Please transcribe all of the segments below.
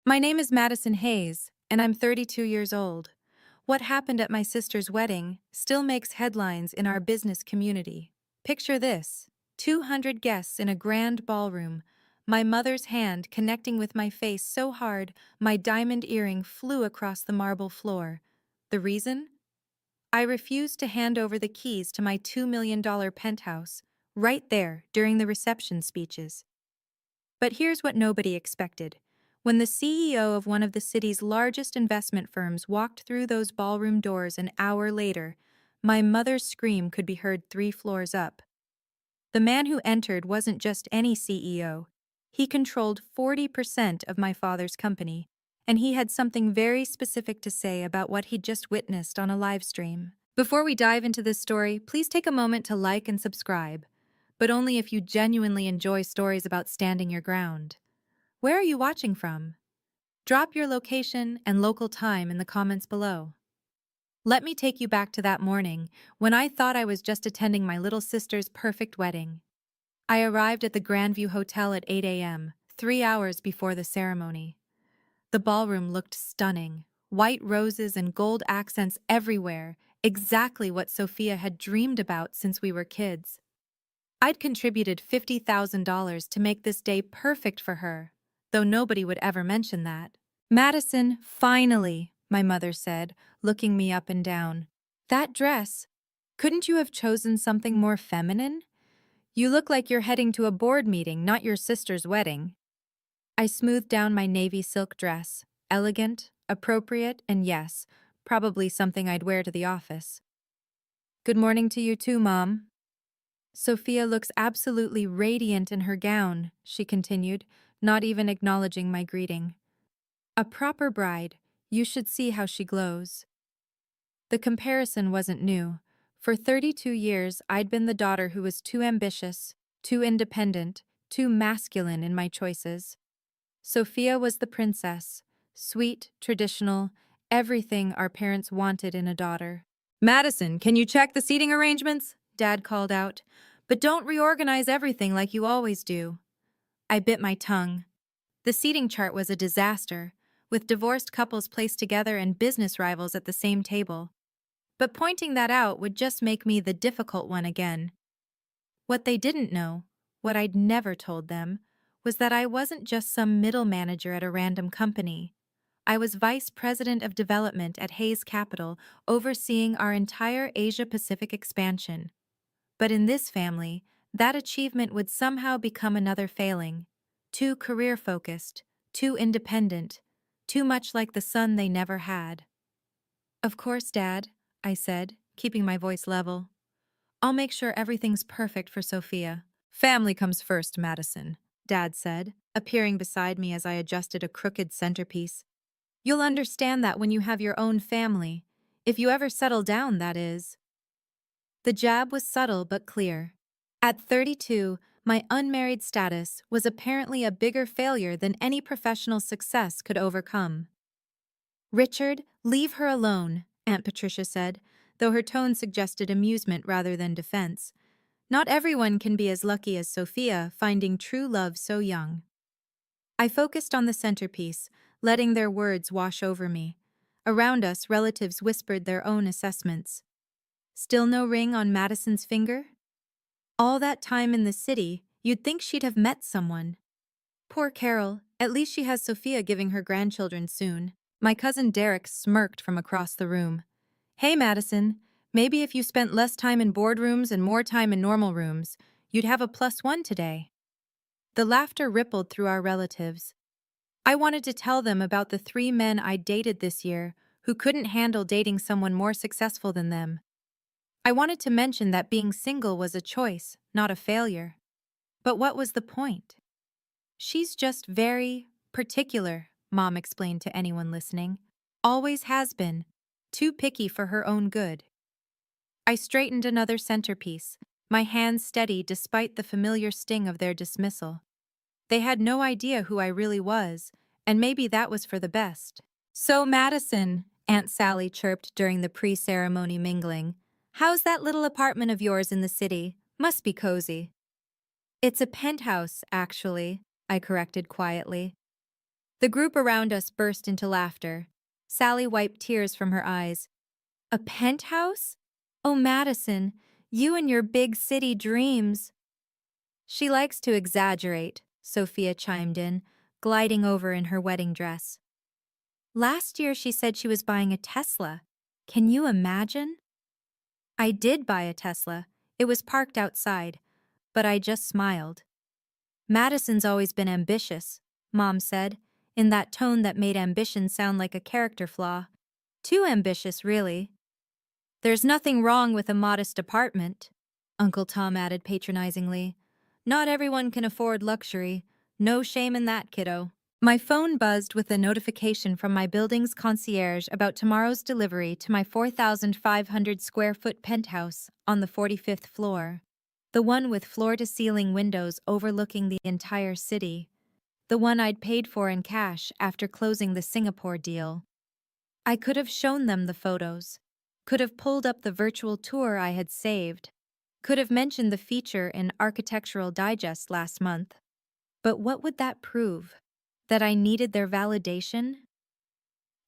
My name is Madison Hayes, and I'm 32 years old. What happened at my sister's wedding still makes headlines in our business community. Picture this: 200 guests in a grand ballroom, my mother's hand connecting with my face so hard my diamond earring flew across the marble floor. The reason? I refused to hand over the keys to my $2 million penthouse, right there during the reception speeches. But here's what nobody expected. When the CEO of one of the city's largest investment firms walked through those ballroom doors an hour later, my mother's scream could be heard 3 floors up. The man who entered wasn't just any CEO. He controlled 40% of my father's company, and he had something very specific to say about what he'd just witnessed on a live stream. Before we dive into this story, please take a moment to like and subscribe, but only if you genuinely enjoy stories about standing your ground. Where are you watching from? Drop your location and local time in the comments below. Let me take you back to that morning when I thought I was just attending my little sister's perfect wedding. I arrived at the Grandview Hotel at 8 a.m., 3 hours before the ceremony. The ballroom looked stunning, white roses and gold accents everywhere, exactly what Sophia had dreamed about since we were kids. I'd contributed $50,000 to make this day perfect for her, though nobody would ever mention that. Madison, finally, my mother said, looking me up and down. That dress. Couldn't you have chosen something more feminine? You look like you're heading to a board meeting, not your sister's wedding. I smoothed down my navy silk dress, elegant, appropriate, and yes, probably something I'd wear to the office. Good morning to you too, Mom. Sophia looks absolutely radiant in her gown, she continued, not even acknowledging my greeting. A proper bride, you should see how she glows. The comparison wasn't new. For 32 years, I'd been the daughter who was too ambitious, too independent, too masculine in my choices. Sophia was the princess, sweet, traditional, everything our parents wanted in a daughter. Madison, can you check the seating arrangements? Dad called out. But don't reorganize everything like you always do. I bit my tongue. The seating chart was a disaster, with divorced couples placed together and business rivals at the same table. But pointing that out would just make me the difficult one again. What they didn't know, what I'd never told them, was that I wasn't just some middle manager at a random company. I was vice president of development at Hayes Capital, overseeing our entire Asia-Pacific expansion. But in this family, that achievement would somehow become another failing. Too career-focused, too independent, too much like the son they never had. Of course, Dad, I said, keeping my voice level. I'll make sure everything's perfect for Sophia. Family comes first, Madison, Dad said, appearing beside me as I adjusted a crooked centerpiece. You'll understand that when you have your own family. If you ever settle down, that is. The jab was subtle but clear. At 32, my unmarried status was apparently a bigger failure than any professional success could overcome. Richard, leave her alone, Aunt Patricia said, though her tone suggested amusement rather than defense. Not everyone can be as lucky as Sophia, finding true love so young. I focused on the centerpiece, letting their words wash over me. Around us, relatives whispered their own assessments. Still no ring on Madison's finger? All that time in the city, you'd think she'd have met someone. Poor Carol, at least she has Sophia giving her grandchildren soon. My cousin Derek smirked from across the room. Hey, Madison, maybe if you spent less time in boardrooms and more time in normal rooms, you'd have a +1 today. The laughter rippled through our relatives. I wanted to tell them about the 3 men I'd dated this year who couldn't handle dating someone more successful than them. I wanted to mention that being single was a choice, not a failure. But what was the point? She's just very particular, Mom explained to anyone listening. Always has been. Too picky for her own good. I straightened another centerpiece, my hands steady despite the familiar sting of their dismissal. They had no idea who I really was, and maybe that was for the best. So, Madison, Aunt Sally chirped during the pre-ceremony mingling, how's that little apartment of yours in the city? Must be cozy. It's a penthouse, actually, I corrected quietly. The group around us burst into laughter. Sally wiped tears from her eyes. A penthouse? Oh, Madison, you and your big city dreams. She likes to exaggerate, Sophia chimed in, gliding over in her wedding dress. Last year she said she was buying a Tesla. Can you imagine? I did buy a Tesla. It was parked outside, but I just smiled. Madison's always been ambitious, Mom said, in that tone that made ambition sound like a character flaw. Too ambitious, really. There's nothing wrong with a modest apartment, Uncle Tom added patronizingly. Not everyone can afford luxury. No shame in that, kiddo. My phone buzzed with a notification from my building's concierge about tomorrow's delivery to my 4,500 square foot penthouse on the 45th floor. The one with floor-to-ceiling windows overlooking the entire city. The one I'd paid for in cash after closing the Singapore deal. I could have shown them the photos. Could have pulled up the virtual tour I had saved. Could have mentioned the feature in Architectural Digest last month. But what would that prove? That I needed their validation?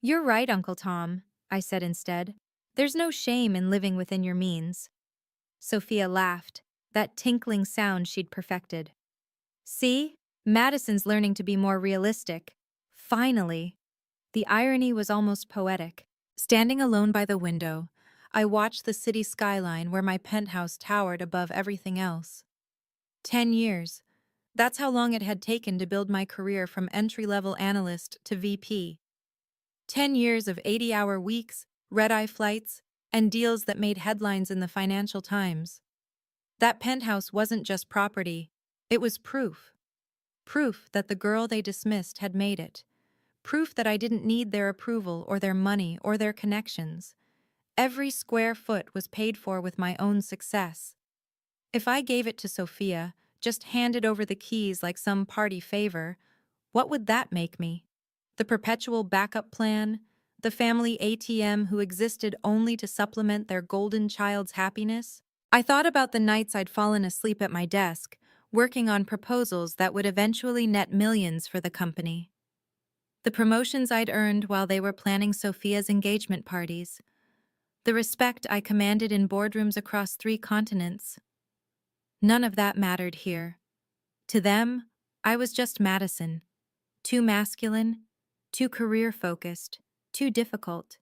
You're right, Uncle Tom, I said instead. There's no shame in living within your means. Sophia laughed, that tinkling sound she'd perfected. See? Madison's learning to be more realistic. Finally. The irony was almost poetic. Standing alone by the window, I watched the city skyline where my penthouse towered above everything else. 10 years. That's how long it had taken to build my career from entry-level analyst to VP. 10 years of 80-hour weeks, red-eye flights, and deals that made headlines in the Financial Times. That penthouse wasn't just property, it was proof. Proof that the girl they dismissed had made it. Proof that I didn't need their approval or their money or their connections. Every square foot was paid for with my own success. If I gave it to Sophia, just handed over the keys like some party favor, what would that make me? The perpetual backup plan? The family ATM who existed only to supplement their golden child's happiness? I thought about the nights I'd fallen asleep at my desk, working on proposals that would eventually net millions for the company. The promotions I'd earned while they were planning Sophia's engagement parties. The respect I commanded in boardrooms across 3 continents. None of that mattered here. To them, I was just Madison. Too masculine, too career-focused, too difficult.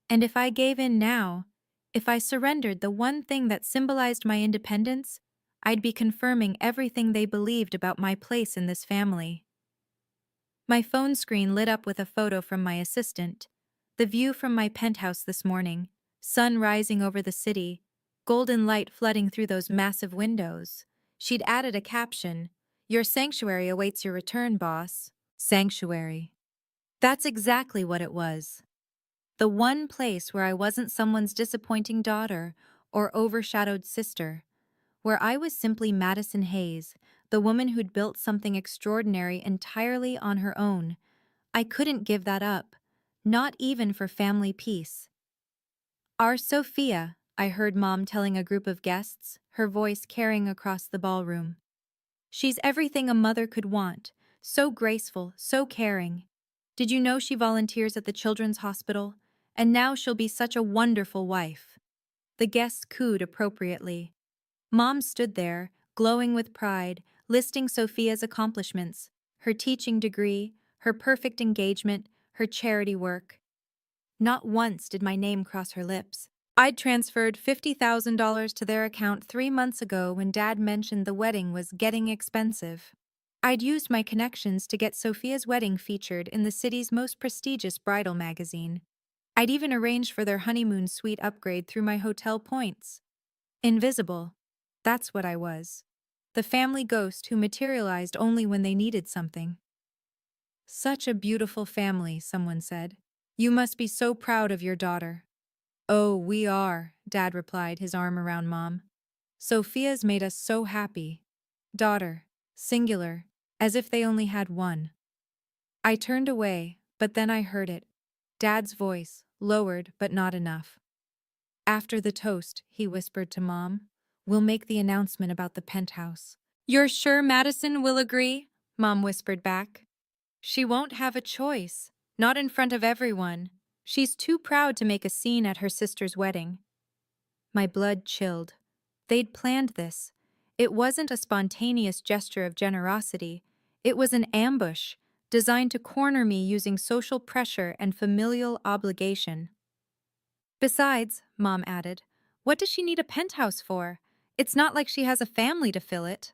And if I gave in now, if I surrendered the one thing that symbolized my independence, I'd be confirming everything they believed about my place in this family. My phone screen lit up with a photo from my assistant. The view from my penthouse this morning, sun rising over the city, golden light flooding through those massive windows. She'd added a caption, "Your sanctuary awaits your return, boss." Sanctuary. That's exactly what it was. The one place where I wasn't someone's disappointing daughter or overshadowed sister. Where I was simply Madison Hayes, the woman who'd built something extraordinary entirely on her own. I couldn't give that up, not even for family peace. Our Sophia, I heard Mom telling a group of guests, her voice carrying across the ballroom. She's everything a mother could want, so graceful, so caring. Did you know she volunteers at the Children's Hospital? And now she'll be such a wonderful wife. The guests cooed appropriately. Mom stood there, glowing with pride, listing Sophia's accomplishments, her teaching degree, her perfect engagement, her charity work. Not once did my name cross her lips. I'd transferred $50,000 to their account 3 months ago when Dad mentioned the wedding was getting expensive. I'd used my connections to get Sophia's wedding featured in the city's most prestigious bridal magazine. I'd even arranged for their honeymoon suite upgrade through my hotel points. Invisible. That's what I was. The family ghost who materialized only when they needed something. Such a beautiful family, someone said. You must be so proud of your daughter. Oh, we are, Dad replied, his arm around Mom. Sophia's made us so happy. Daughter, singular, as if they only had one. I turned away, but then I heard it. Dad's voice, lowered but not enough. After the toast, he whispered to Mom, we'll make the announcement about the penthouse. You're sure Madison will agree? Mom whispered back. She won't have a choice. Not in front of everyone. She's too proud to make a scene at her sister's wedding. My blood chilled. They'd planned this. It wasn't a spontaneous gesture of generosity. It was an ambush, designed to corner me using social pressure and familial obligation. Besides, Mom added, what does she need a penthouse for? It's not like she has a family to fill it.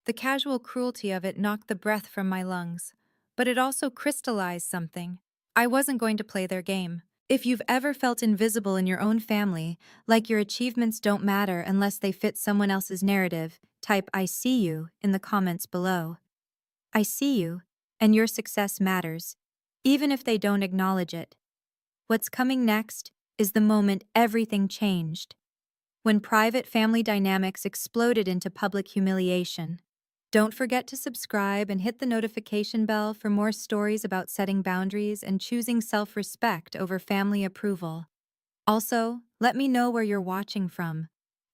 The casual cruelty of it knocked the breath from my lungs, but it also crystallized something. I wasn't going to play their game. If you've ever felt invisible in your own family, like your achievements don't matter unless they fit someone else's narrative, type "I see you" in the comments below. I see you, and your success matters, even if they don't acknowledge it. What's coming next is the moment everything changed, when private family dynamics exploded into public humiliation. Don't forget to subscribe and hit the notification bell for more stories about setting boundaries and choosing self-respect over family approval. Also, let me know where you're watching from.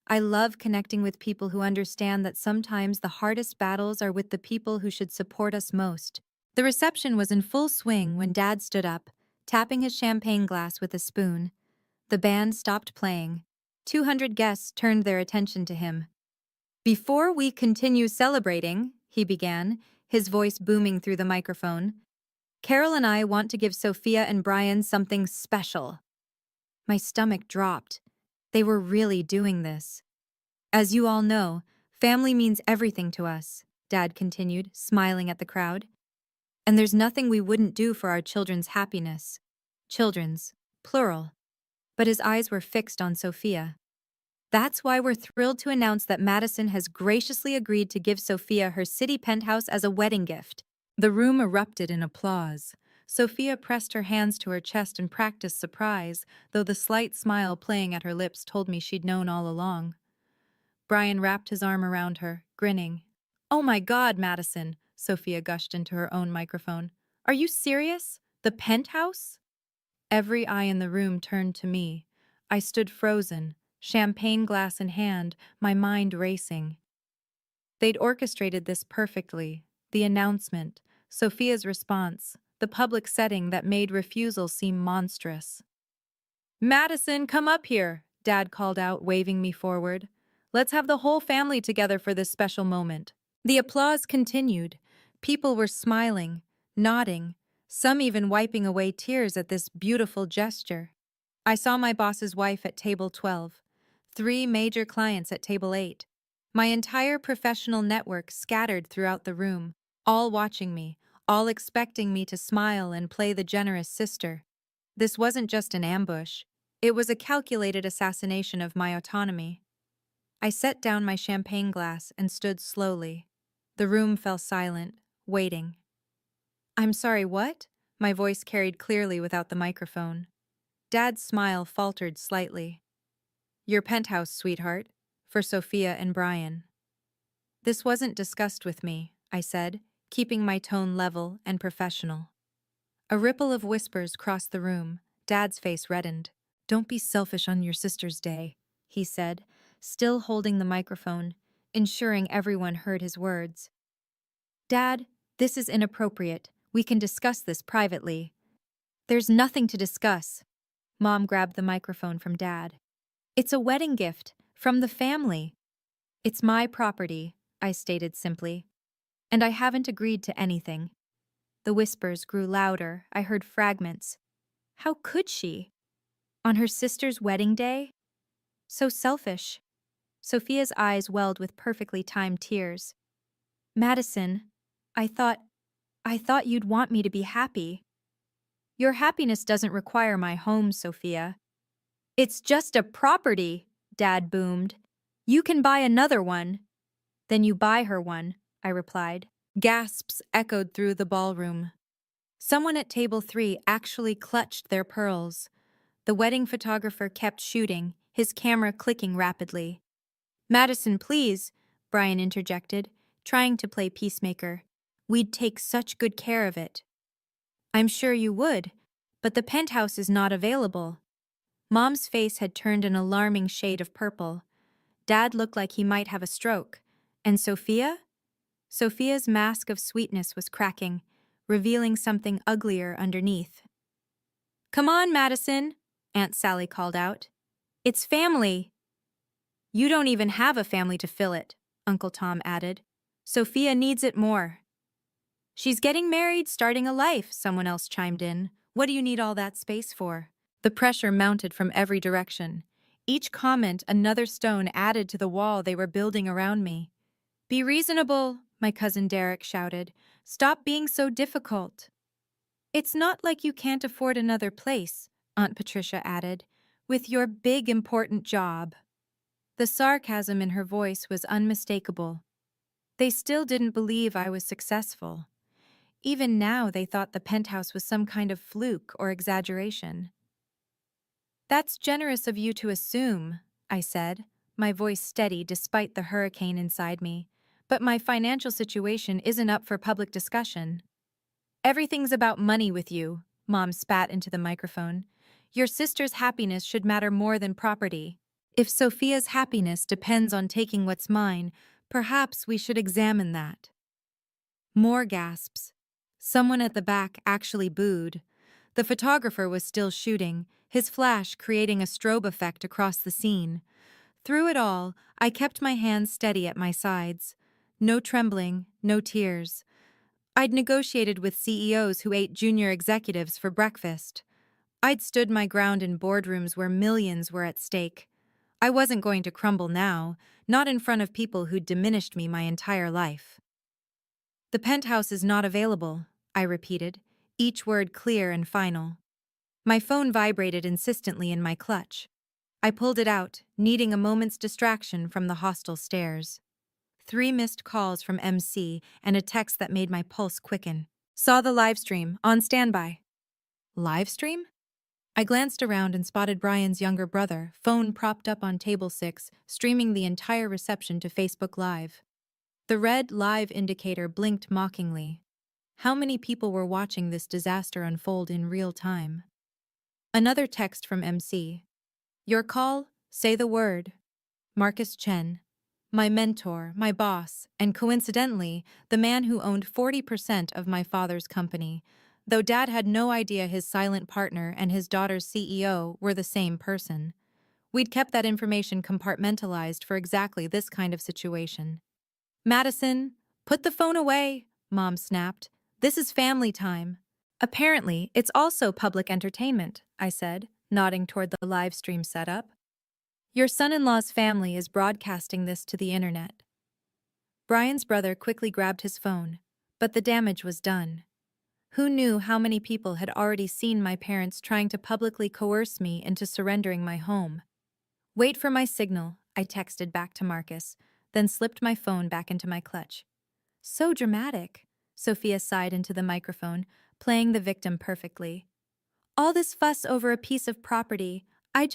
I love connecting with people who understand that sometimes the hardest battles are with the people who should support us most. The reception was in full swing when Dad stood up, tapping his champagne glass with a spoon. The band stopped playing. 200 guests turned their attention to him. Before we continue celebrating, he began, his voice booming through the microphone, Carol and I want to give Sophia and Brian something special. My stomach dropped. They were really doing this. As you all know, family means everything to us, Dad continued, smiling at the crowd. And there's nothing we wouldn't do for our children's happiness. Children's, plural. But his eyes were fixed on Sophia. That's why we're thrilled to announce that Madison has graciously agreed to give Sophia her city penthouse as a wedding gift. The room erupted in applause. Sophia pressed her hands to her chest and practiced surprise, though the slight smile playing at her lips told me she'd known all along. Brian wrapped his arm around her, grinning. "Oh my God, Madison," Sophia gushed into her own microphone. "Are you serious? The penthouse?" Every eye in the room turned to me. I stood frozen, champagne glass in hand, my mind racing. They'd orchestrated this perfectly. The announcement, Sophia's response, the public setting that made refusal seem monstrous. "Madison, come up here," Dad called out, waving me forward. "Let's have the whole family together for this special moment." The applause continued. People were smiling, nodding, some even wiping away tears at this beautiful gesture. I saw my boss's wife at table 12, 3 major clients at table 8. My entire professional network scattered throughout the room, all watching me, all expecting me to smile and play the generous sister. This wasn't just an ambush. It was a calculated assassination of my autonomy. I set down my champagne glass and stood slowly. The room fell silent, waiting. "I'm sorry, what?" My voice carried clearly without the microphone. Dad's smile faltered slightly. "Your penthouse, sweetheart, for Sophia and Brian." "This wasn't discussed with me," I said, keeping my tone level and professional. A ripple of whispers crossed the room. Dad's face reddened. "Don't be selfish on your sister's day," he said, still holding the microphone, ensuring everyone heard his words. "Dad, this is inappropriate. We can discuss this privately." "There's nothing to discuss." Mom grabbed the microphone from Dad. "It's a wedding gift, from the family." "It's my property," I stated simply. "And I haven't agreed to anything." The whispers grew louder. I heard fragments. "How could she? On her sister's wedding day? So selfish." Sophia's eyes welled with perfectly timed tears. "Madison, I thought you'd want me to be happy." "Your happiness doesn't require my home, Sophia." "It's just a property," Dad boomed. "You can buy another one." "Then you buy her one," I replied. Gasps echoed through the ballroom. Someone at table 3 actually clutched their pearls. The wedding photographer kept shooting, his camera clicking rapidly. "Madison, please," Brian interjected, trying to play peacemaker. "We'd take such good care of it." "I'm sure you would, but the penthouse is not available." Mom's face had turned an alarming shade of purple. Dad looked like he might have a stroke. And Sophia? Sophia's mask of sweetness was cracking. revealing something uglier underneath. "Come on, Madison," Aunt Sally called out. "It's family." "You don't even have a family to fill it," Uncle Tom added. "Sophia needs it more." "She's getting married, starting a life," someone else chimed in. "What do you need all that space for?" The pressure mounted from every direction. Each comment another stone added to the wall they were building around me. "Be reasonable," my cousin Derek shouted. "Stop being so difficult." "It's not like you can't afford another place," Aunt Patricia added, "with your big important job." The sarcasm in her voice was unmistakable. They still didn't believe I was successful. Even now they thought the penthouse was some kind of fluke or exaggeration. "That's generous of you to assume," I said, my voice steady despite the hurricane inside me. "But my financial situation isn't up for public discussion." "Everything's about money with you," Mom spat into the microphone. "Your sister's happiness should matter more than property. If Sophia's happiness depends on taking what's mine, perhaps we should examine that." More gasps. Someone at the back actually booed. The photographer was still shooting, his flash creating a strobe effect across the scene. Through it all, I kept my hands steady at my sides. No trembling, no tears. I'd negotiated with CEOs who ate junior executives for breakfast. I'd stood my ground in boardrooms where millions were at stake. I wasn't going to crumble now, not in front of people who'd diminished me my entire life. "The penthouse is not available," I repeated, each word clear and final. My phone vibrated insistently in my clutch. I pulled it out, needing a moment's distraction from the hostile stares. 3 missed calls from MC and a text that made my pulse quicken. "Saw the livestream, on standby." Livestream? I glanced around and spotted Brian's younger brother, phone propped up on table 6, streaming the entire reception to Facebook Live. The red live indicator blinked mockingly. How many people were watching this disaster unfold in real time? Another text from MC. "Your call, say the word." Marcus Chen. My mentor, my boss, and coincidentally, the man who owned 40% of my father's company, though Dad had no idea his silent partner and his daughter's CEO were the same person. We'd kept that information compartmentalized for exactly this kind of situation. "Madison, put the phone away," Mom snapped. "This is family time." "Apparently, it's also public entertainment," I said, nodding toward the live stream setup. "Your son-in-law's family is broadcasting this to the internet." Brian's brother quickly grabbed his phone, but the damage was done. Who knew how many people had already seen my parents trying to publicly coerce me into surrendering my home? "Wait for my signal," I texted back to Marcus, then slipped my phone back into my clutch. "So dramatic," Sophia sighed into the microphone, playing the victim perfectly. "All this fuss over a piece of property. I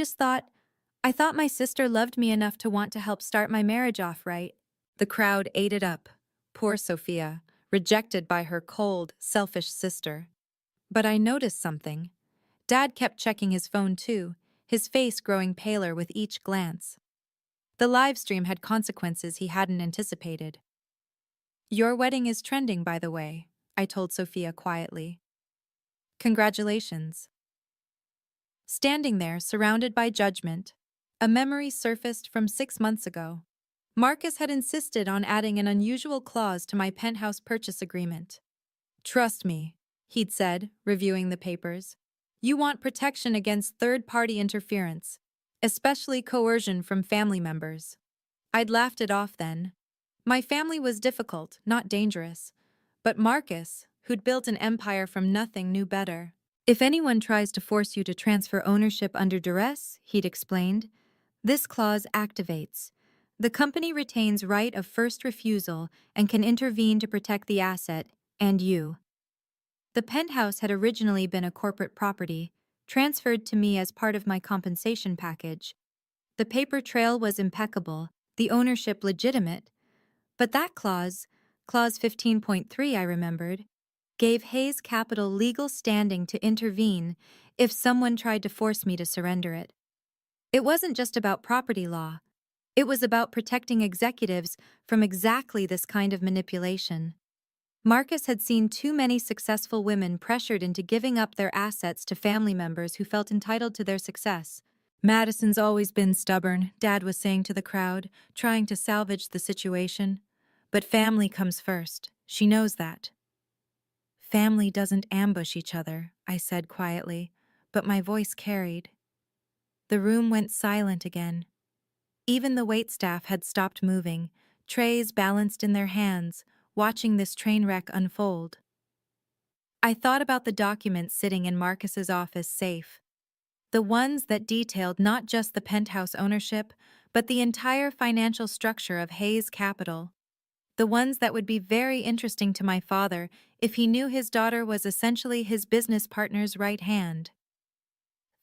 thought my sister loved me enough to want to help start my marriage off right." The crowd ate it up. Poor Sophia, rejected by her cold, selfish sister. But I noticed something. Dad kept checking his phone too, his face growing paler with each glance. The live stream had consequences he hadn't anticipated. "Your wedding is trending, by the way," I told Sophia quietly. "Congratulations." Standing there, surrounded by judgment, a memory surfaced from 6 months ago. Marcus had insisted on adding an unusual clause to my penthouse purchase agreement. "Trust me," he'd said, reviewing the papers. "You want protection against third-party interference, especially coercion from family members." I'd laughed it off then. My family was difficult, not dangerous. But Marcus, who'd built an empire from nothing, knew better. "If anyone tries to force you to transfer ownership under duress," he'd explained, "this clause activates. The company retains right of first refusal and can intervene to protect the asset and you." The penthouse had originally been a corporate property, transferred to me as part of my compensation package. The paper trail was impeccable, the ownership legitimate. But that clause 15.3, I remembered, gave Hayes Capital legal standing to intervene if someone tried to force me to surrender it. It wasn't just about property law. It was about protecting executives from exactly this kind of manipulation. Marcus had seen too many successful women pressured into giving up their assets to family members who felt entitled to their success. Madison's always been stubborn, Dad was saying to the crowd, trying to salvage the situation. But family comes first. She knows that. Family doesn't ambush each other, I said quietly, but my voice carried. The room went silent again. Even the waitstaff had stopped moving, trays balanced in their hands, watching this train wreck unfold. I thought about the documents sitting in Marcus's office safe. The ones that detailed not just the penthouse ownership, but the entire financial structure of Hayes Capital. The ones that would be very interesting to my father if he knew his daughter was essentially his business partner's right hand.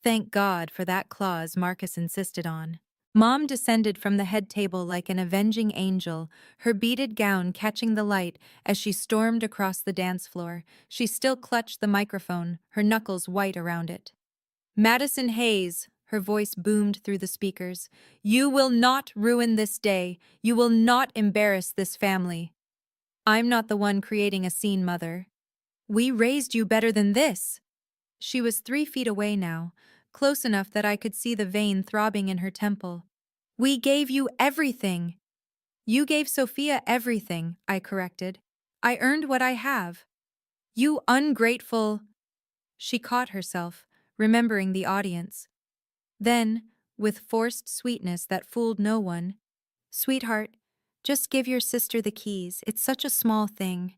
Thank God for that clause, Marcus insisted on. Mom descended from the head table like an avenging angel, her beaded gown catching the light as she stormed across the dance floor. She still clutched the microphone, her knuckles white around it. Madison Hayes, her voice boomed through the speakers, you will not ruin this day. You will not embarrass this family. I'm not the one creating a scene, Mother. We raised you better than this. She was 3 feet away now, close enough that I could see the vein throbbing in her temple. We gave you everything. You gave Sophia everything, I corrected. I earned what I have. You ungrateful. She caught herself, remembering the audience. Then, with forced sweetness that fooled no one, Sweetheart, just give your sister the keys. It's such a small thing.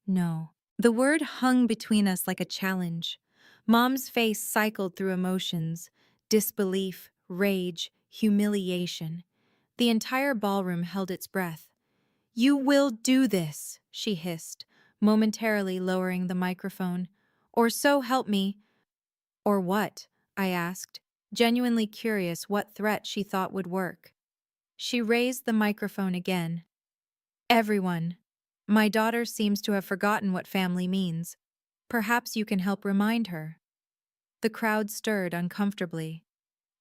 No. The word hung between us like a challenge. Mom's face cycled through emotions, disbelief, rage, humiliation. The entire ballroom held its breath. You will do this, she hissed, momentarily lowering the microphone. Or so help me. Or what? I asked, genuinely curious what threat she thought would work. She raised the microphone again. Everyone. My daughter seems to have forgotten what family means. Perhaps you can help remind her. The crowd stirred uncomfortably.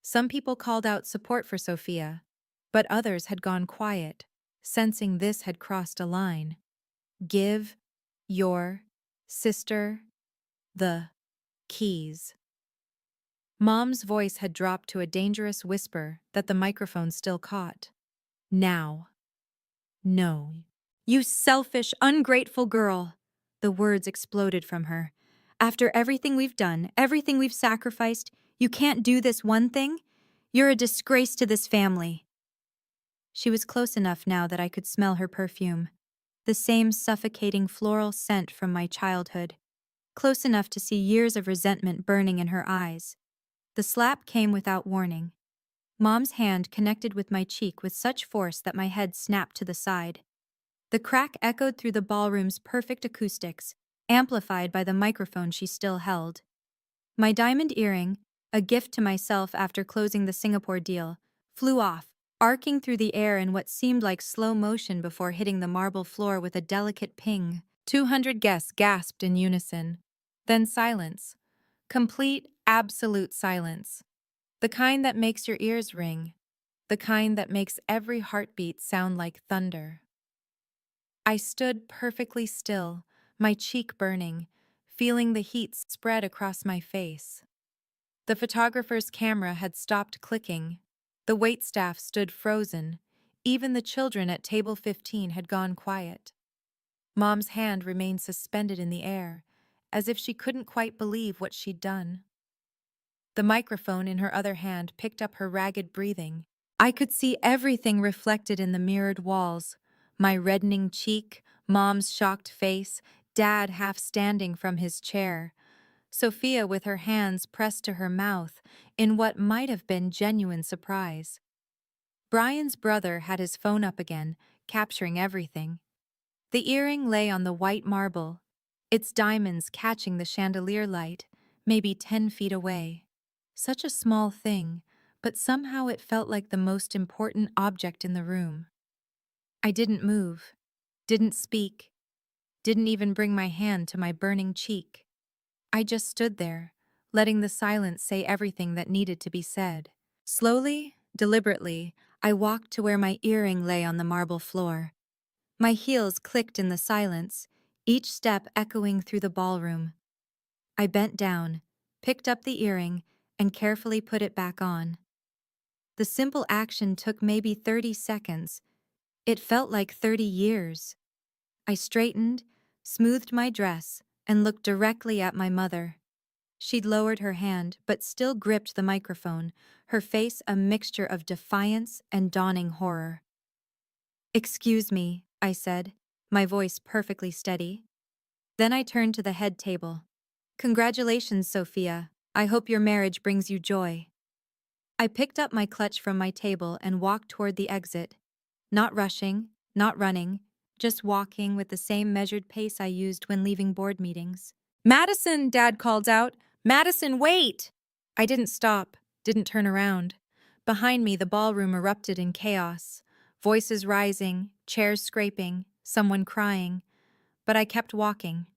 Some people called out support for Sophia, but others had gone quiet, sensing this had crossed a line. Give your sister the keys. Mom's voice had dropped to a dangerous whisper that the microphone still caught. Now. No. You selfish, ungrateful girl. The words exploded from her. After everything we've done, everything we've sacrificed, you can't do this one thing? You're a disgrace to this family. She was close enough now that I could smell her perfume. The same suffocating floral scent from my childhood. Close enough to see years of resentment burning in her eyes. The slap came without warning. Mom's hand connected with my cheek with such force that my head snapped to the side. The crack echoed through the ballroom's perfect acoustics, amplified by the microphone she still held. My diamond earring, a gift to myself after closing the Singapore deal, flew off, arcing through the air in what seemed like slow motion before hitting the marble floor with a delicate ping. 200 guests gasped in unison. Then silence. Complete, absolute silence. The kind that makes your ears ring. The kind that makes every heartbeat sound like thunder. I stood perfectly still, my cheek burning, feeling the heat spread across my face. The photographer's camera had stopped clicking. The waitstaff stood frozen. Even the children at table 15 had gone quiet. Mom's hand remained suspended in the air, as if she couldn't quite believe what she'd done. The microphone in her other hand picked up her ragged breathing. I could see everything reflected in the mirrored walls. My reddening cheek, Mom's shocked face, Dad half standing from his chair. Sophia with her hands pressed to her mouth in what might have been genuine surprise. Brian's brother had his phone up again, capturing everything. The earring lay on the white marble, its diamonds catching the chandelier light, maybe 10 feet away. Such a small thing, but somehow it felt like the most important object in the room. I didn't move, didn't speak, didn't even bring my hand to my burning cheek. I just stood there, letting the silence say everything that needed to be said. Slowly, deliberately, I walked to where my earring lay on the marble floor. My heels clicked in the silence, each step echoing through the ballroom. I bent down, picked up the earring, and carefully put it back on. The simple action took maybe 30 seconds. It felt like 30 years. I straightened, smoothed my dress, and looked directly at my mother. She'd lowered her hand, but still gripped the microphone, her face a mixture of defiance and dawning horror. "Excuse me," I said, my voice perfectly steady. Then I turned to the head table. "Congratulations, Sophia. I hope your marriage brings you joy." I picked up my clutch from my table and walked toward the exit. Not rushing, not running, just walking with the same measured pace I used when leaving board meetings. "Madison!" Dad called out. "Madison, wait!" I didn't stop, didn't turn around. Behind me, the ballroom erupted in chaos. Voices rising, chairs scraping, someone crying. But I kept walking.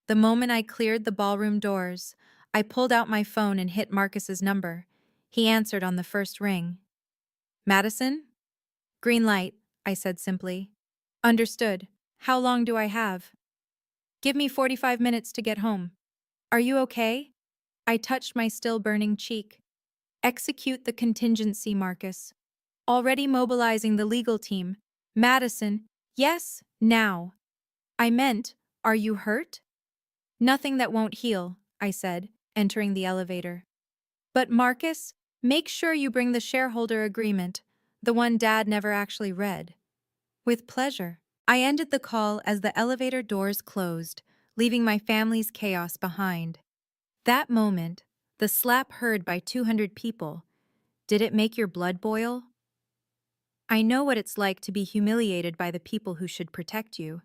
The moment I cleared the ballroom doors, I pulled out my phone and hit Marcus's number. He answered on the first ring. "Madison?" "Green light," I said simply. "Understood. How long do I have?" "Give me 45 minutes to get home." "Are you okay?" I touched my still burning cheek. "Execute the contingency, Marcus. Already mobilizing the legal team." "Madison." "Yes, now." "I meant, are you hurt?" "Nothing that won't heal," I said, entering the elevator. "But Marcus, make sure you bring the shareholder agreement, the one Dad never actually read." "With pleasure." I ended the call as the elevator doors closed, leaving my family's chaos behind. That moment, the slap heard by 200 people, did it make your blood boil? I know what it's like to be humiliated by the people who should protect you.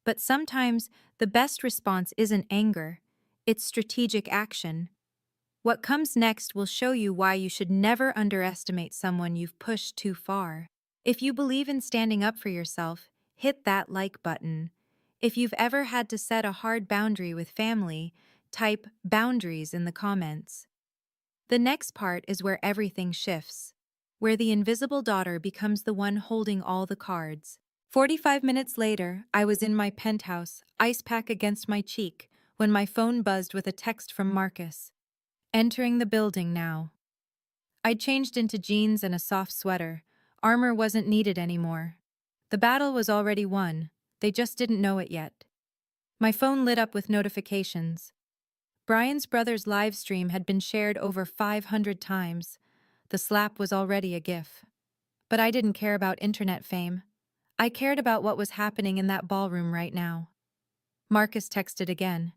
But sometimes the best response isn't anger, it's strategic action. What comes next will show you why you should never underestimate someone you've pushed too far. If you believe in standing up for yourself, hit that like button. If you've ever had to set a hard boundary with family, type boundaries in the comments. The next part is where everything shifts, where the invisible daughter becomes the one holding all the cards. 45 minutes later, I was in my penthouse, ice pack against my cheek, when my phone buzzed with a text from Marcus. "Entering the building now." I'd changed into jeans and a soft sweater. Armor wasn't needed anymore. The battle was already won. They just didn't know it yet. My phone lit up with notifications. Brian's brother's live stream had been shared over 500 times. The slap was already a gif. But I didn't care about internet fame. I cared about what was happening in that ballroom right now. Marcus texted again.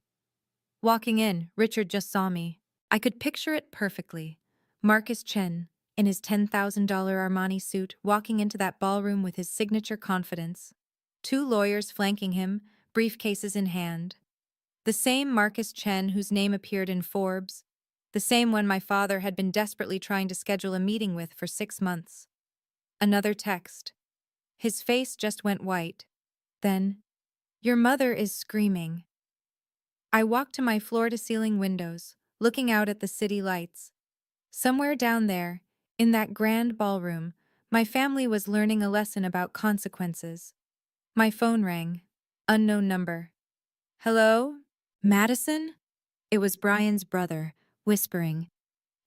"Walking in, Richard just saw me." I could picture it perfectly. Marcus Chen, in his $10,000 Armani suit, walking into that ballroom with his signature confidence. 2 lawyers flanking him, briefcases in hand. The same Marcus Chen whose name appeared in Forbes. The same one my father had been desperately trying to schedule a meeting with for 6 months. Another text. His face just went white. Then, "Your mother is screaming." I walked to my floor-to-ceiling windows, looking out at the city lights. Somewhere down there, in that grand ballroom, my family was learning a lesson about consequences. My phone rang. Unknown number. "Hello? Madison?" It was Brian's brother, whispering.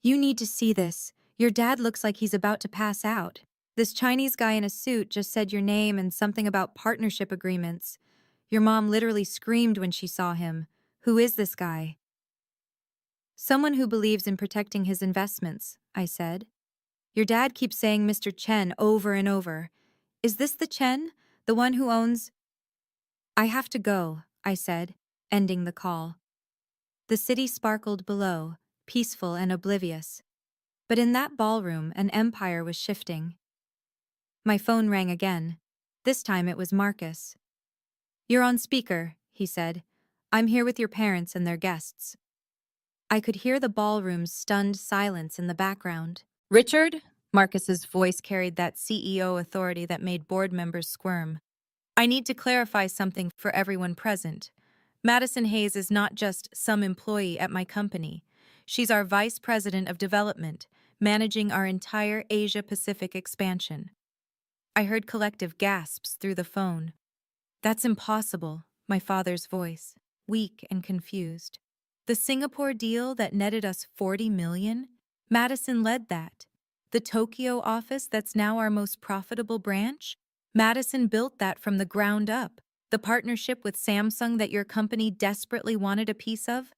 "You need to see this. Your dad looks like he's about to pass out. This Chinese guy in a suit just said your name and something about partnership agreements. Your mom literally screamed when she saw him. Who is this guy?" "Someone who believes in protecting his investments," I said. "Your dad keeps saying Mr. Chen over and over. Is this the Chen? The one who owns—" "I have to go," I said, ending the call. The city sparkled below, peaceful and oblivious. But in that ballroom, an empire was shifting. My phone rang again. This time it was Marcus. "You're on speaker," he said. "I'm here with your parents and their guests." I could hear the ballroom's stunned silence in the background. "Richard?" Marcus's voice carried that CEO authority that made board members squirm. "I need to clarify something for everyone present. Madison Hayes is not just some employee at my company. She's our Vice President of Development, managing our entire Asia-Pacific expansion." I heard collective gasps through the phone. "That's impossible," my father's voice, weak and confused. The Singapore deal that netted us 40 million? Madison led that. The Tokyo office that's now our most profitable branch? Madison built that from the ground up. The partnership with Samsung that your company desperately wanted a piece of?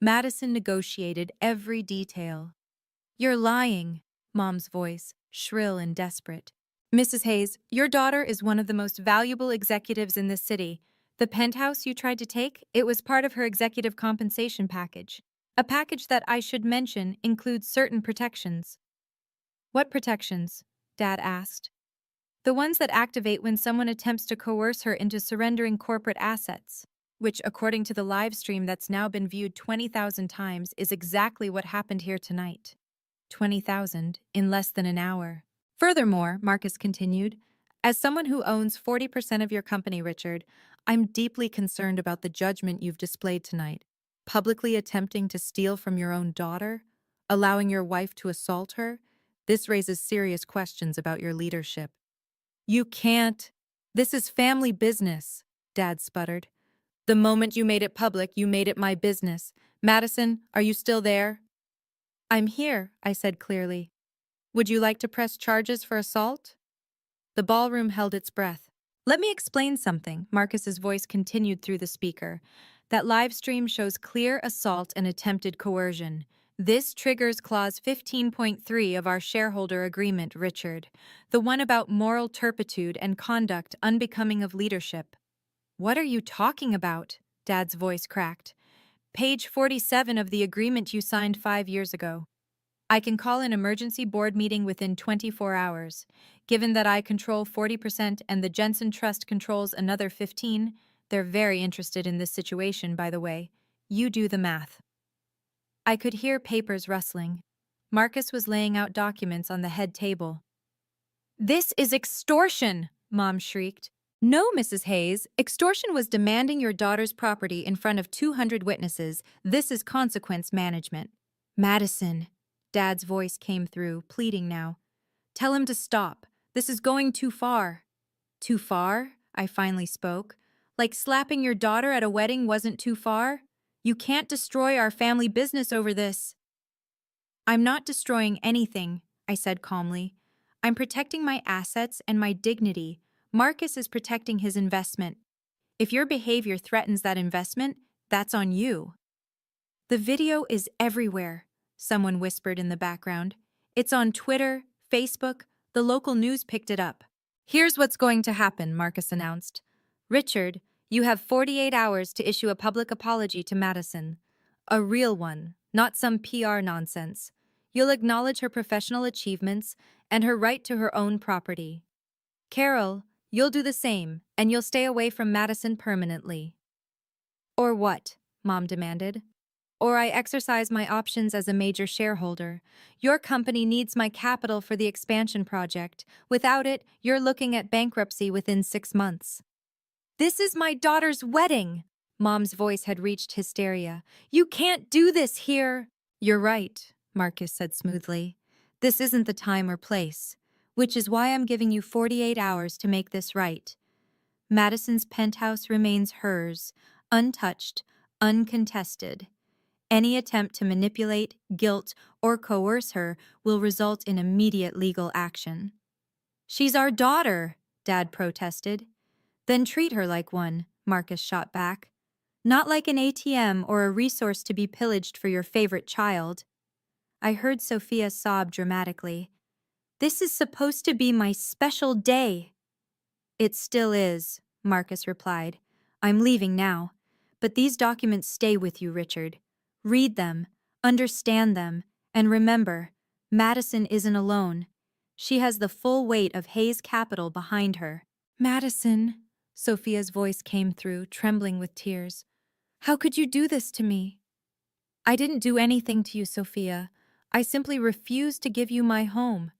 Madison negotiated every detail. You're lying, Mom's voice, shrill and desperate. Mrs. Hayes, your daughter is one of the most valuable executives in this city. The penthouse you tried to take, it was part of her executive compensation package. A package that, I should mention, includes certain protections. What protections? Dad asked. The ones that activate when someone attempts to coerce her into surrendering corporate assets, which, according to the live stream that's now been viewed 20,000 times, is exactly what happened here tonight. 20,000 in less than an hour. Furthermore, Marcus continued, as someone who owns 40% of your company, Richard, I'm deeply concerned about the judgment you've displayed tonight. Publicly attempting to steal from your own daughter? Allowing your wife to assault her? This raises serious questions about your leadership. You can't. This is family business, Dad sputtered. The moment you made it public, you made it my business. Madison, are you still there? I'm here, I said clearly. Would you like to press charges for assault? The ballroom held its breath. Let me explain something, Marcus's voice continued through the speaker. That live stream shows clear assault and attempted coercion. This triggers Clause 15.3 of our shareholder agreement, Richard, the one about moral turpitude and conduct unbecoming of leadership. What are you talking about? Dad's voice cracked. Page 47 of the agreement you signed 5 years ago. I can call an emergency board meeting within 24 hours. Given that I control 40% and the Jensen Trust controls another 15, they're very interested in this situation, by the way. You do the math. I could hear papers rustling. Marcus was laying out documents on the head table. This is extortion, Mom shrieked. No, Mrs. Hayes, extortion was demanding your daughter's property in front of 200 witnesses. This is consequence management. Madison, Dad's voice came through, pleading now. Tell him to stop. This is going too far. Too far? I finally spoke. Like slapping your daughter at a wedding wasn't too far? You can't destroy our family business over this. I'm not destroying anything, I said calmly. I'm protecting my assets and my dignity. Marcus is protecting his investment. If your behavior threatens that investment, that's on you. The video is everywhere, someone whispered in the background. It's on Twitter, Facebook, the local news picked it up. Here's what's going to happen, Marcus announced. Richard, you have 48 hours to issue a public apology to Madison. A real one, not some PR nonsense. You'll acknowledge her professional achievements and her right to her own property. Carol, you'll do the same, and you'll stay away from Madison permanently. Or what? Mom demanded. Or I exercise my options as a major shareholder. Your company needs my capital for the expansion project. Without it, you're looking at bankruptcy within 6 months. This is my daughter's wedding! Mom's voice had reached hysteria. You can't do this here! You're right, Marcus said smoothly. This isn't the time or place, which is why I'm giving you 48 hours to make this right. Madison's penthouse remains hers, untouched, uncontested. Any attempt to manipulate, guilt, or coerce her will result in immediate legal action. She's our daughter, Dad protested. Then treat her like one, Marcus shot back. Not like an ATM or a resource to be pillaged for your favorite child. I heard Sophia sob dramatically. This is supposed to be my special day. It still is, Marcus replied. I'm leaving now. But these documents stay with you, Richard. Read them, understand them, and remember, Madison isn't alone. She has the full weight of Hayes Capital behind her. Madison, Sophia's voice came through, trembling with tears. How could you do this to me? I didn't do anything to you, Sophia. I simply refused to give you my home.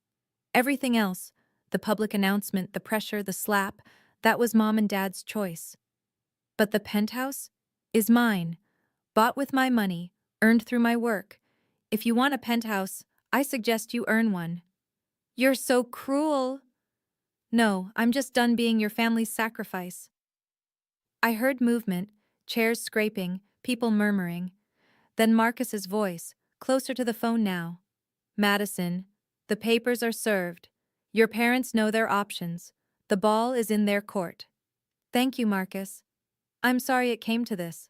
Everything else, the public announcement, the pressure, the slap, that was Mom and Dad's choice. But the penthouse is mine, bought with my money, earned through my work. If you want a penthouse, I suggest you earn one. You're so cruel. No, I'm just done being your family's sacrifice. I heard movement, chairs scraping, people murmuring. Then Marcus's voice, closer to the phone now. Madison, the papers are served. Your parents know their options. The ball is in their court. Thank you, Marcus. I'm sorry it came to this.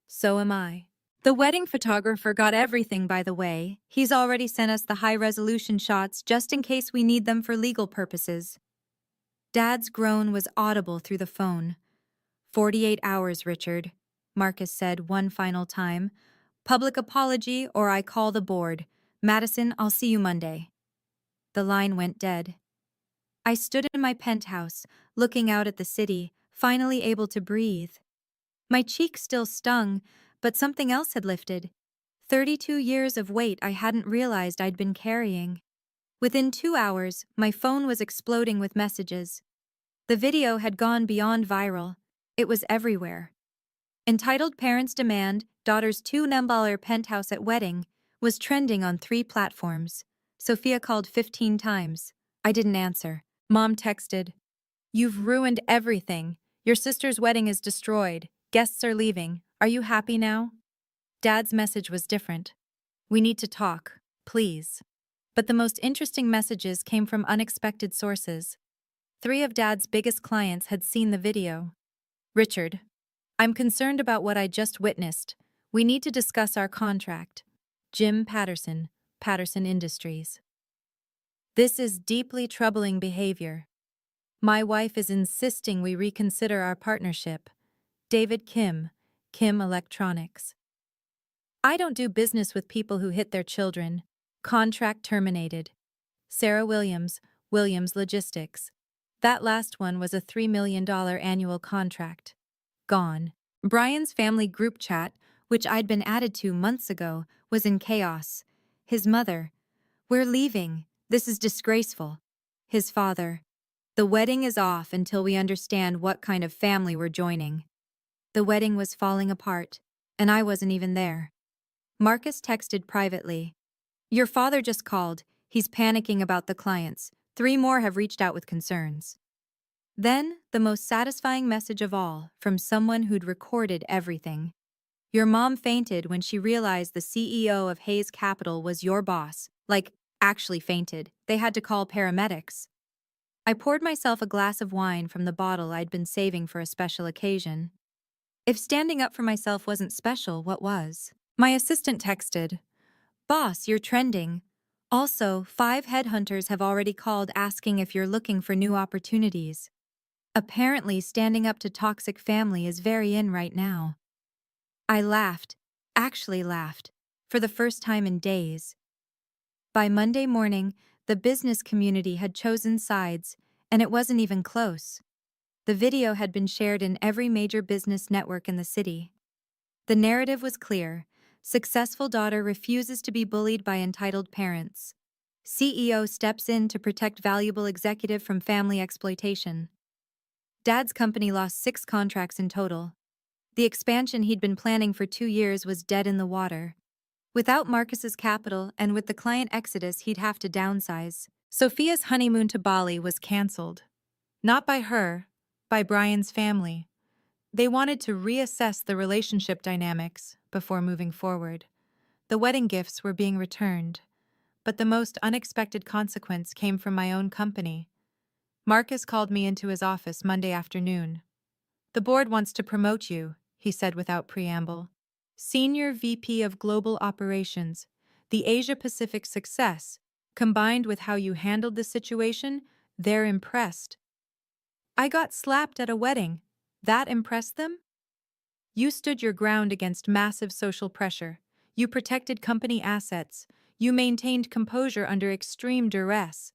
So am I. The wedding photographer got everything, by the way. He's already sent us the high-resolution shots just in case we need them for legal purposes. Dad's groan was audible through the phone. 48 hours, Richard, Marcus said one final time. Public apology or I call the board. Madison, I'll see you Monday. The line went dead. I stood in my penthouse, looking out at the city, finally able to breathe. My cheek still stung, but something else had lifted. 32 years of weight I hadn't realized I'd been carrying. Within 2 hours, my phone was exploding with messages. The video had gone beyond viral. It was everywhere. Entitled Parents Demand Daughter's $2 penthouse at wedding was trending on 3 platforms. Sophia called 15 times. I didn't answer. Mom texted, "You've ruined everything. Your sister's wedding is destroyed. Guests are leaving. Are you happy now?" Dad's message was different. "We need to talk, please." But the most interesting messages came from unexpected sources. 3 of Dad's biggest clients had seen the video. "Richard, I'm concerned about what I just witnessed. We need to discuss our contract. Jim Patterson, Patterson Industries. This is deeply troubling behavior. My wife is insisting we reconsider our partnership. David Kim, Kim Electronics. I don't do business with people who hit their children. Contract terminated. Sarah Williams, Williams Logistics. That last one was a $3 million annual contract. Gone. Brian's family group chat, which I'd been added to months ago, was in chaos. His mother, "We're leaving. This is disgraceful." His father, "The wedding is off until we understand what kind of family we're joining." The wedding was falling apart, and I wasn't even there. Marcus texted privately, "Your father just called. He's panicking about the clients. 3 more have reached out with concerns." Then, the most satisfying message of all, from someone who'd recorded everything. "Your mom fainted when she realized the CEO of Hayes Capital was your boss. Like, actually fainted. They had to call paramedics." I poured myself a glass of wine from the bottle I'd been saving for a special occasion. If standing up for myself wasn't special, what was? My assistant texted, "Boss, you're trending. Also, 5 headhunters have already called asking if you're looking for new opportunities. Apparently, standing up to toxic family is very in right now." I laughed, actually laughed, for the first time in days. By Monday morning, the business community had chosen sides, and it wasn't even close. The video had been shared in every major business network in the city. The narrative was clear. Successful daughter refuses to be bullied by entitled parents. CEO steps in to protect valuable executive from family exploitation. Dad's company lost 6 contracts in total. The expansion he'd been planning for 2 years was dead in the water. Without Marcus's capital and with the client exodus, he'd have to downsize. Sophia's honeymoon to Bali was canceled. Not by her, by Brian's family. They wanted to reassess the relationship dynamics before moving forward. The wedding gifts were being returned, but the most unexpected consequence came from my own company. Marcus called me into his office Monday afternoon. "The board wants to promote you," he said without preamble. "Senior VP of Global Operations. The Asia-Pacific success, combined with how you handled the situation, they're impressed." I got slapped at a wedding. That impressed them? You stood your ground against massive social pressure. You protected company assets. You maintained composure under extreme duress.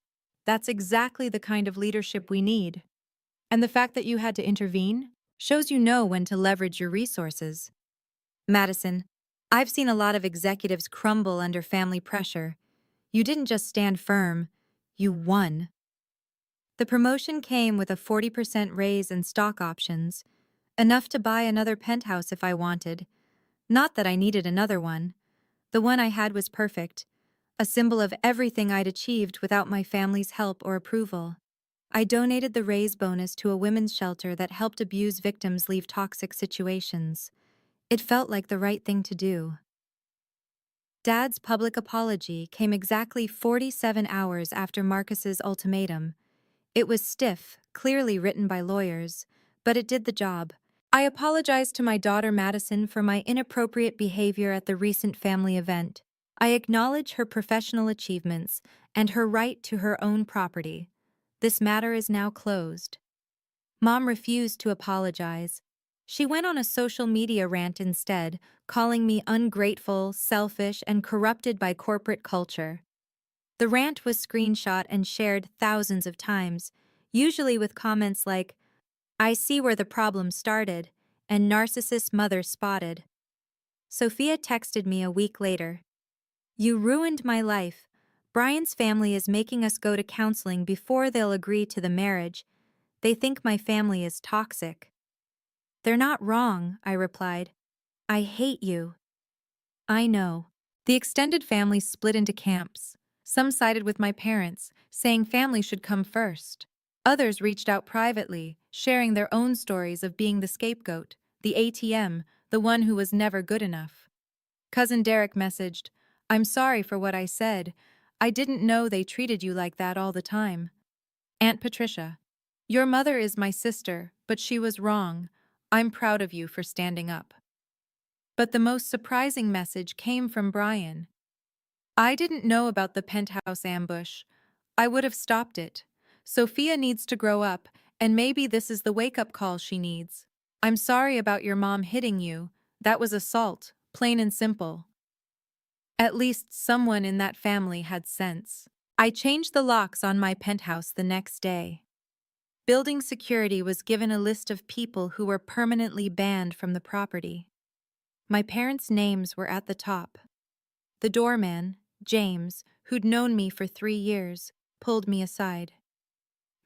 That's exactly the kind of leadership we need. And the fact that you had to intervene shows you know when to leverage your resources. Madison, I've seen a lot of executives crumble under family pressure. You didn't just stand firm, you won. The promotion came with a 40% raise and stock options, enough to buy another penthouse if I wanted. Not that I needed another one. The one I had was perfect, a symbol of everything I'd achieved without my family's help or approval. I donated the raise bonus to a women's shelter that helped abused victims leave toxic situations. It felt like the right thing to do. Dad's public apology came exactly 47 hours after Marcus's ultimatum. It was stiff, clearly written by lawyers, but it did the job. I apologized to my daughter Madison for my inappropriate behavior at the recent family event. I acknowledge her professional achievements and her right to her own property. This matter is now closed. Mom refused to apologize. She went on a social media rant instead, calling me ungrateful, selfish, and corrupted by corporate culture. The rant was screenshot and shared thousands of times, usually with comments like, "I see where the problem started," and "narcissist mother spotted." Sophia texted me a week later. "You ruined my life. Brian's family is making us go to counseling before they'll agree to the marriage. They think my family is toxic." "They're not wrong," I replied. "I hate you." I know. The extended family split into camps. Some sided with my parents, saying family should come first. Others reached out privately, sharing their own stories of being the scapegoat, the ATM, the one who was never good enough. Cousin Derek messaged, "I'm sorry for what I said. I didn't know they treated you like that all the time." Aunt Patricia, "Your mother is my sister, but she was wrong. I'm proud of you for standing up." But the most surprising message came from Brian. "I didn't know about the penthouse ambush. I would have stopped it. Sophia needs to grow up, and maybe this is the wake-up call she needs. I'm sorry about your mom hitting you. That was assault, plain and simple." At least someone in that family had sense. I changed the locks on my penthouse the next day. Building security was given a list of people who were permanently banned from the property. My parents' names were at the top. The doorman, James, who'd known me for 3 years, pulled me aside.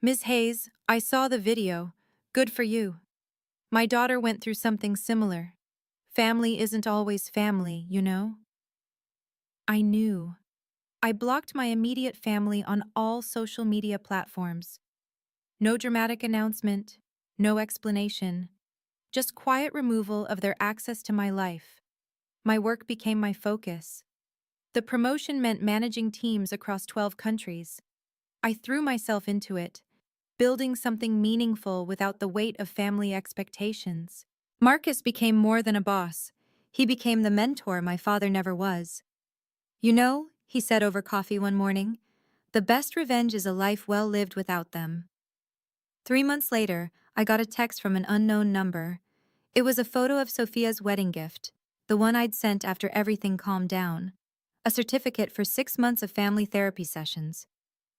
"Ms. Hayes, I saw the video. Good for you. My daughter went through something similar. Family isn't always family, you know?" I knew. I blocked my immediate family on all social media platforms. No dramatic announcement, no explanation, just quiet removal of their access to my life. My work became my focus. The promotion meant managing teams across 12 countries. I threw myself into it, building something meaningful without the weight of family expectations. Marcus became more than a boss. He became the mentor my father never was. "You know," he said over coffee one morning, "the best revenge is a life well lived without them." 3 months later, I got a text from an unknown number. It was a photo of Sophia's wedding gift, the one I'd sent after everything calmed down. A certificate for 6 months of family therapy sessions.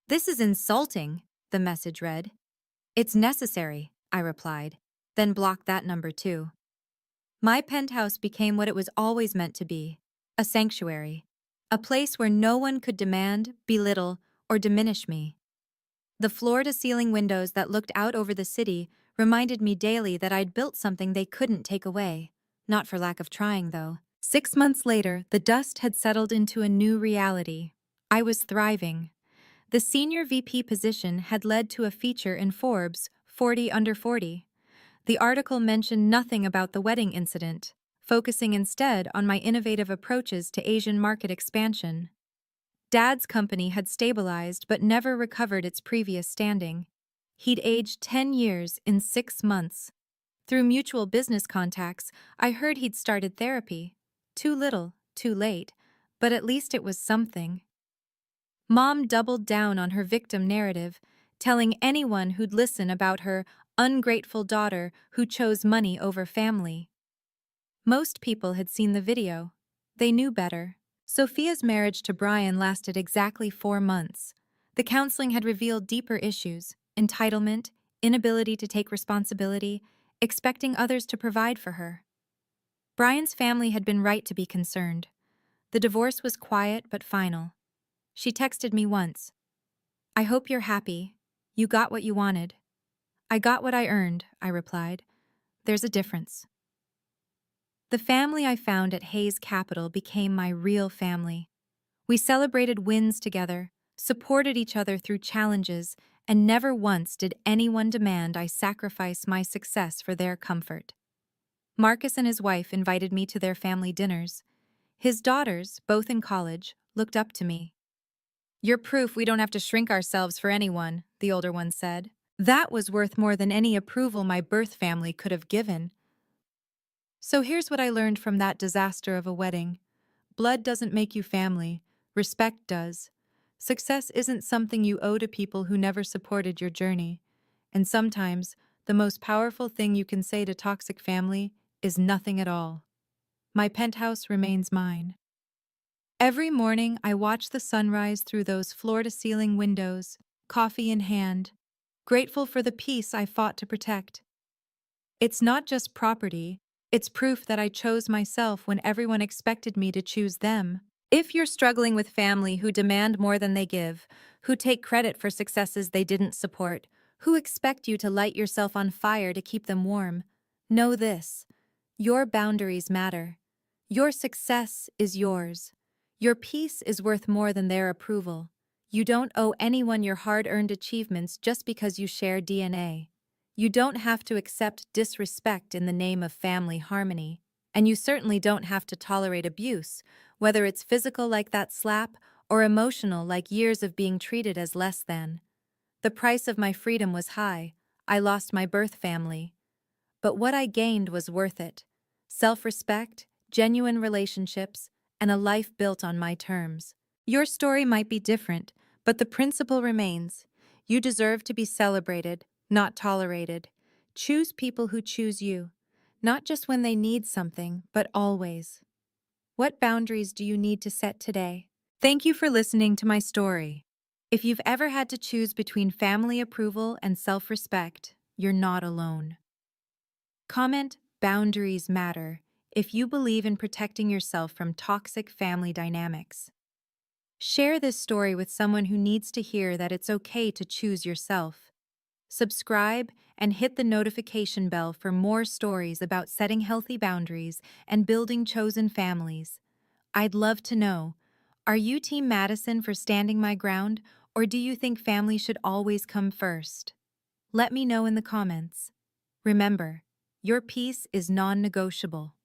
"This is insulting," the message read. "It's necessary," I replied, then blocked that number too. My penthouse became what it was always meant to be, a sanctuary, a place where no one could demand, belittle, or diminish me. The floor-to-ceiling windows that looked out over the city reminded me daily that I'd built something they couldn't take away. Not for lack of trying, though. 6 months later, the dust had settled into a new reality. I was thriving. The senior VP position had led to a feature in Forbes, 40 Under 40. The article mentioned nothing about the wedding incident, focusing instead on my innovative approaches to Asian market expansion. Dad's company had stabilized but never recovered its previous standing. He'd aged 10 years in 6 months. Through mutual business contacts, I heard he'd started therapy. Too little, too late, but at least it was something. Mom doubled down on her victim narrative, telling anyone who'd listen about her ungrateful daughter who chose money over family. Most people had seen the video. They knew better. Sophia's marriage to Brian lasted exactly 4 months. The counseling had revealed deeper issues: entitlement, inability to take responsibility, expecting others to provide for her. Brian's family had been right to be concerned. The divorce was quiet but final. She texted me once. "I hope you're happy. You got what you wanted." "I got what I earned," I replied. "There's a difference." The family I found at Hayes Capital became my real family. We celebrated wins together, supported each other through challenges, and never once did anyone demand I sacrifice my success for their comfort. Marcus and his wife invited me to their family dinners. His daughters, both in college, looked up to me. "You're proof we don't have to shrink ourselves for anyone," the older one said. That was worth more than any approval my birth family could have given. So here's what I learned from that disaster of a wedding. Blood doesn't make you family, respect does. Success isn't something you owe to people who never supported your journey. And sometimes, the most powerful thing you can say to toxic family is nothing at all. My penthouse remains mine. Every morning, I watch the sunrise through those floor-to-ceiling windows, coffee in hand, grateful for the peace I fought to protect. It's not just property, it's proof that I chose myself when everyone expected me to choose them. If you're struggling with family who demand more than they give, who take credit for successes they didn't support, who expect you to light yourself on fire to keep them warm, know this: your boundaries matter. Your success is yours. Your peace is worth more than their approval. You don't owe anyone your hard-earned achievements just because you share DNA. You don't have to accept disrespect in the name of family harmony. And you certainly don't have to tolerate abuse, whether it's physical like that slap or emotional like years of being treated as less than. The price of my freedom was high. I lost my birth family. But what I gained was worth it. Self-respect, genuine relationships, and a life built on my terms. Your story might be different, but the principle remains. You deserve to be celebrated, not tolerated. Choose people who choose you, not just when they need something, but always. What boundaries do you need to set today? Thank you for listening to my story. If you've ever had to choose between family approval and self-respect, you're not alone. Comment "Boundaries matter" if you believe in protecting yourself from toxic family dynamics. Share this story with someone who needs to hear that it's okay to choose yourself. Subscribe and hit the notification bell for more stories about setting healthy boundaries and building chosen families. I'd love to know, are you Team Madison for standing my ground, or do you think family should always come first? Let me know in the comments. Remember, your peace is non-negotiable.